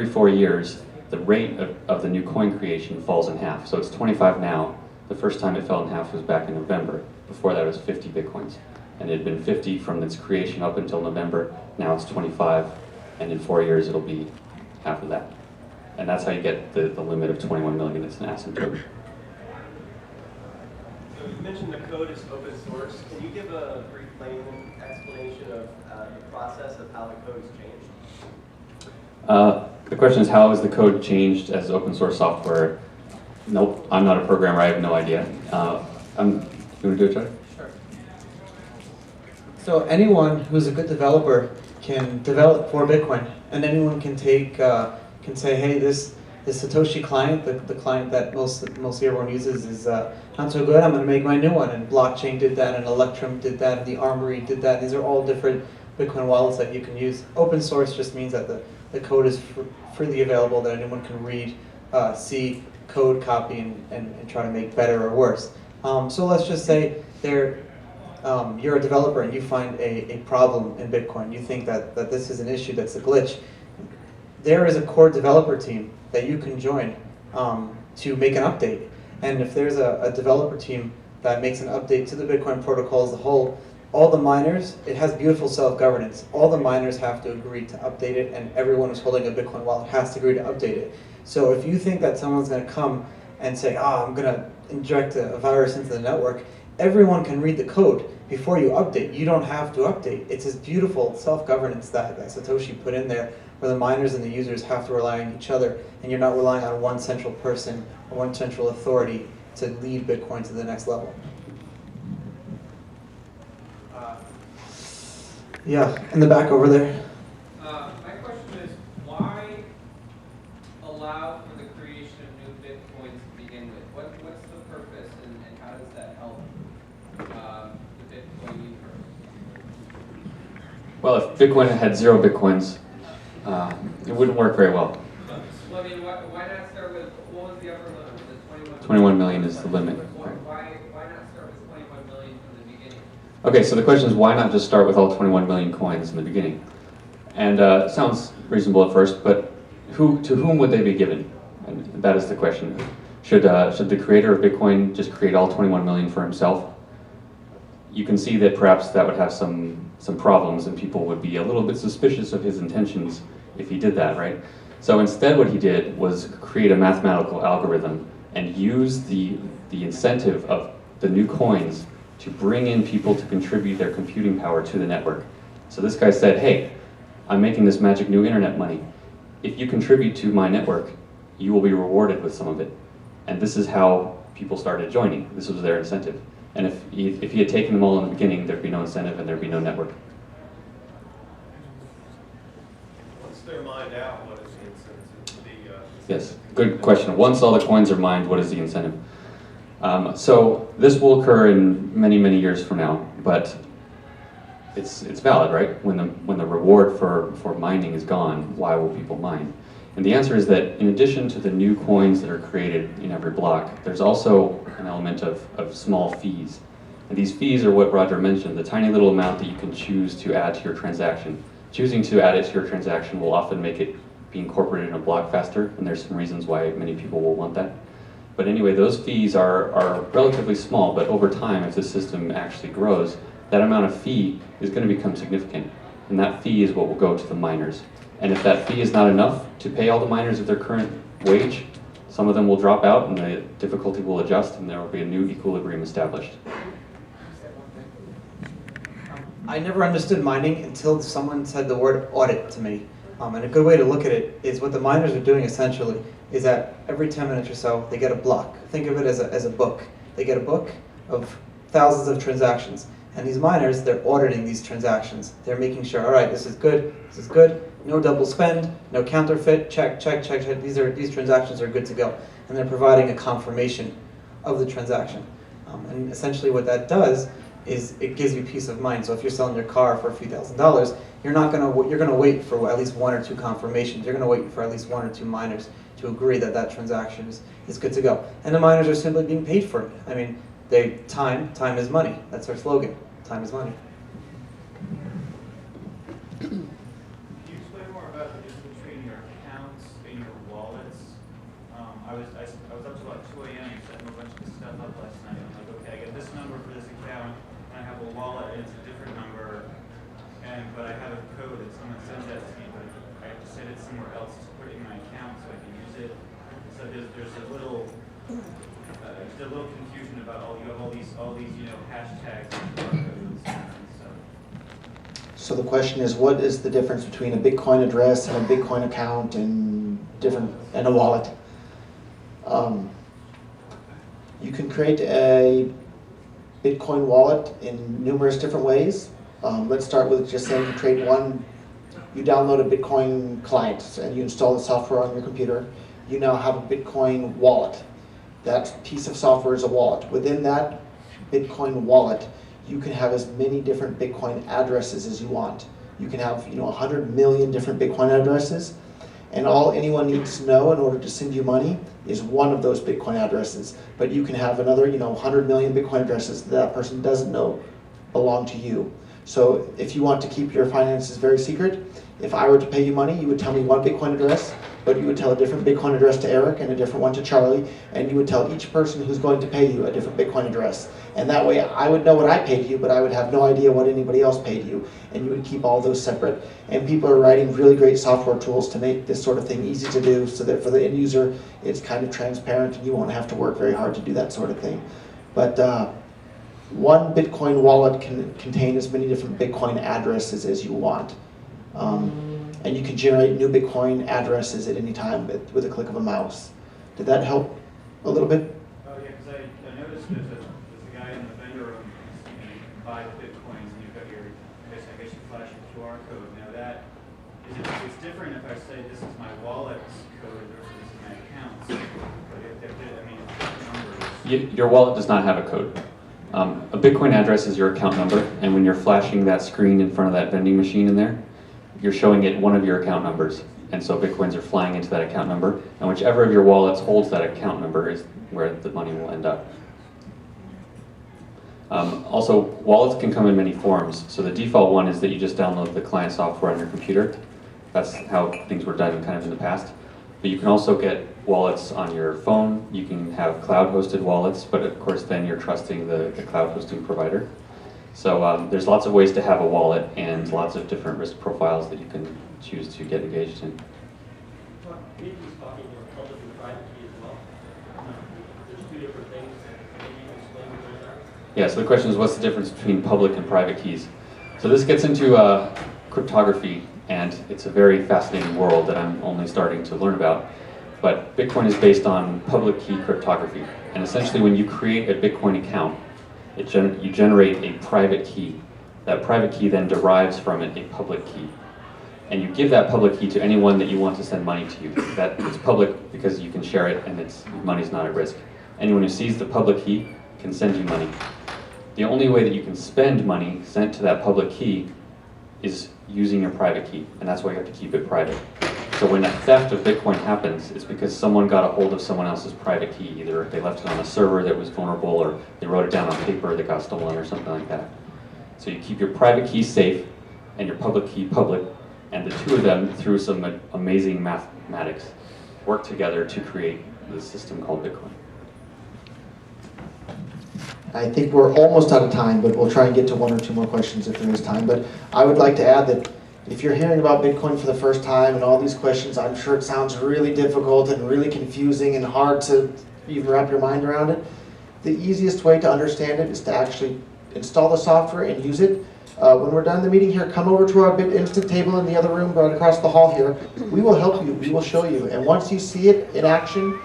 every 4 years, the rate of the new coin creation falls in half. So it's 25 now. The first time it fell in half was back in November. Before that, it was 50 Bitcoins. And it had been 50 from its creation up until November. Now it's 25. And in 4 years, it'll be half of that. And that's how you get the limit of 21 million. It's an asymptote. So you mentioned the code is open source. Can you give a brief layman explanation of the process of how the code has changed? The question is, how is the code changed as open source software? Nope, I'm not a programmer. I have no idea. You want to do it, Charlie? Sure. So anyone who's a good developer can develop for Bitcoin, and anyone can take can say, hey, this Satoshi client, the client that mostly everyone uses, is not so good. I'm going to make my new one. And Blockchain did that, and Electrum did that, and the Armory did that. These are all different Bitcoin wallets that you can use. Open source just means that the code is freely available, that anyone can read, see, code, copy, and try to make better or worse. So let's just say you're a developer and you find a problem in Bitcoin. You think that this is an issue, that's a glitch. There is a core developer team that you can join to make an update. And if there's a developer team that makes an update to the Bitcoin protocol as a whole, all the miners, it has beautiful self-governance. All the miners have to agree to update it, and everyone who's holding a Bitcoin wallet has to agree to update it. So if you think that someone's going to come and say, I'm going to inject a virus into the network, everyone can read the code before you update. You don't have to update. It's this beautiful self-governance that Satoshi put in there, where the miners and the users have to rely on each other, and you're not relying on one central person or one central authority to lead Bitcoin to the next level. Yeah, in the back over there. My question is, why allow for the creation of new Bitcoins to begin with? What's the purpose, and how does that help the Bitcoin universe? Well, if Bitcoin had 0 Bitcoins, it wouldn't work very well. Well, I mean, why not start with, what was the upper limit? Was it 21 million is the limit. Why not start with 21 million from the beginning? Okay, so the question is, why not just start with all 21 million coins in the beginning? And it sounds reasonable at first, but to whom would they be given? And that is the question. Should the creator of Bitcoin just create all 21 million for himself? You can see that perhaps that would have some problems, and people would be a little bit suspicious of his intentions if he did that, right? So instead what he did was create a mathematical algorithm and use the incentive of the new coins to bring in people to contribute their computing power to the network. So this guy said, hey, I'm making this magic new internet money. If you contribute to my network, you will be rewarded with some of it. And this is how people started joining. This was their incentive. And if he had taken them all in the beginning, there'd be no incentive and there'd be no network. Once they're mined out, what is the incentive to be? Yes, good question. Once all the coins are mined, what is the incentive? So this will occur in many, many years from now, but it's valid, right? When the reward for mining is gone, why will people mine? And the answer is that in addition to the new coins that are created in every block, there's also an element of small fees. And these fees are what Roger mentioned, the tiny little amount that you can choose to add to your transaction. Choosing to add it to your transaction will often make it be incorporated in a block faster, and there's some reasons why many people will want that. But anyway, those fees are relatively small, but over time, if the system actually grows, that amount of fee is going to become significant. And that fee is what will go to the miners. And if that fee is not enough to pay all the miners at their current wage, some of them will drop out and the difficulty will adjust and there will be a new equilibrium established. I never understood mining until someone said the word audit to me. And a good way to look at it is what the miners are doing essentially is that every 10 minutes or so they get a block. Think of it as a book. They get a book of thousands of transactions. And these miners, they're auditing these transactions. They're making sure, all right, this is good, no double spend, no counterfeit, check. These transactions are good to go. And they're providing a confirmation of the transaction. And essentially what that does is it gives you peace of mind. So if you're selling your car for a few $1,000s, you're gonna wait for at least 1 or 2 confirmations. You're gonna wait for at least 1 or 2 miners to agree that that transaction is good to go. And the miners are simply being paid for it. I mean, time is money. That's our slogan. Time is money. Can you explain more about the difference between your accounts till 2 a.m. setting a bunch of stuff up last night. I'm like, okay, I get this number for this account, and I have a wallet, and it's a different number, but I have a code that someone sends that to me, but I have to set it somewhere else to put it in my account so I can use it. So there's a little confusion about you have all these hashtags and barcodes and stuff. So the question is, what is the difference between a Bitcoin address and a Bitcoin account and a wallet? You can create a Bitcoin wallet in numerous different ways. Let's start with just saying you create one. You download a Bitcoin client and you install the software on your computer. You now have a Bitcoin wallet. That piece of software is a wallet. Within that Bitcoin wallet, you can have as many different Bitcoin addresses as you want. You can have 100 million different Bitcoin addresses, and all anyone needs to know in order to send you money is one of those Bitcoin addresses. But you can have another 100 million Bitcoin addresses that person doesn't know belong to you. So if you want to keep your finances very secret, if I were to pay you money, you would tell me one Bitcoin address, but you would tell a different Bitcoin address to Erik and a different one to Charlie, and you would tell each person who's going to pay you a different Bitcoin address. And that way I would know what I paid you, but I would have no idea what anybody else paid you, and you would keep all those separate. And people are writing really great software tools to make this sort of thing easy to do, so that for the end user it's kind of transparent and you won't have to work very hard to do that sort of thing. But one Bitcoin wallet can contain as many different Bitcoin addresses as you want. And you can generate new Bitcoin addresses at any time with a click of a mouse. Did that help a little bit? Oh yeah, because I noticed there's a guy in the vendor room, you can buy the Bitcoins and you've got I guess you flash your QR code. Now that, it's different if I say this is my wallet's code versus this is my account's. But it's different numbers. Your wallet does not have a code. A Bitcoin address is your account number, and when you're flashing that screen in front of that vending machine in there, you're showing it one of your account numbers. And so Bitcoins are flying into that account number, and whichever of your wallets holds that account number is where the money will end up. Also, wallets can come in many forms. So the default one is that you just download the client software on your computer. That's how things were done kind of in the past. But you can also get wallets on your phone. You can have cloud-hosted wallets, but of course then you're trusting the cloud hosting provider. So there's lots of ways to have a wallet and lots of different risk profiles that you can choose to get engaged in. Maybe he's talking about public and private key as well. There's two different things. Maybe you can explain what those are. Yeah, so the question is, what's the difference between public and private keys? So this gets into cryptography, and it's a very fascinating world that I'm only starting to learn about. But Bitcoin is based on public key cryptography. And essentially when you create a Bitcoin account, you generate a private key. That private key then derives from it a public key. And you give that public key to anyone that you want to send money to you. That it's public because you can share it and money's not at risk. Anyone who sees the public key can send you money. The only way that you can spend money sent to that public key is using your private key, and that's why you have to keep it private. So when a theft of Bitcoin happens, it's because someone got a hold of someone else's private key. Either they left it on a server that was vulnerable, or they wrote it down on paper that got stolen, or something like that. So you keep your private key safe and your public key public, and the two of them, through some amazing mathematics, work together to create the system called Bitcoin. I think we're almost out of time, but we'll try and get to one or two more questions if there is time. But I would like to add that if you're hearing about Bitcoin for the first time and all these questions, I'm sure it sounds really difficult and really confusing and hard to even wrap your mind around it. The easiest way to understand it is to actually install the software and use it. When we're done the meeting here, come over to our Bit-Instant table in the other room right across the hall here. We will help you, we will show you. And once you see it in action,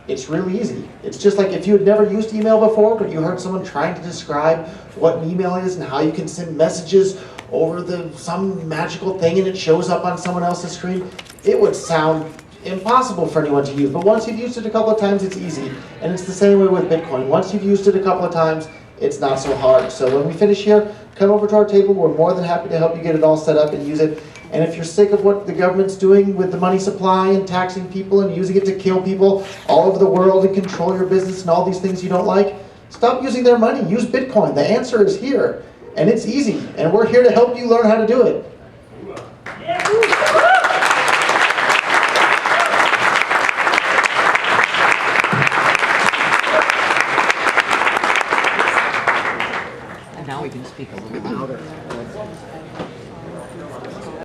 it's really easy. It's just like if you had never used email before, but you heard someone trying to describe what an email is and how you can send messages over some magical thing and it shows up on someone else's screen, it would sound impossible for anyone to use. But once you've used it a couple of times, it's easy. And it's the same way with Bitcoin. Once you've used it a couple of times, it's not so hard. So when we finish here, come over to our table. We're more than happy to help you get it all set up and use it. And if you're sick of what the government's doing with the money supply and taxing people and using it to kill people all over the world and control your business and all these things you don't like, stop using their money. Use Bitcoin. The answer is here. And it's easy. And we're here to help you learn how to do it. now we can speak a little louder.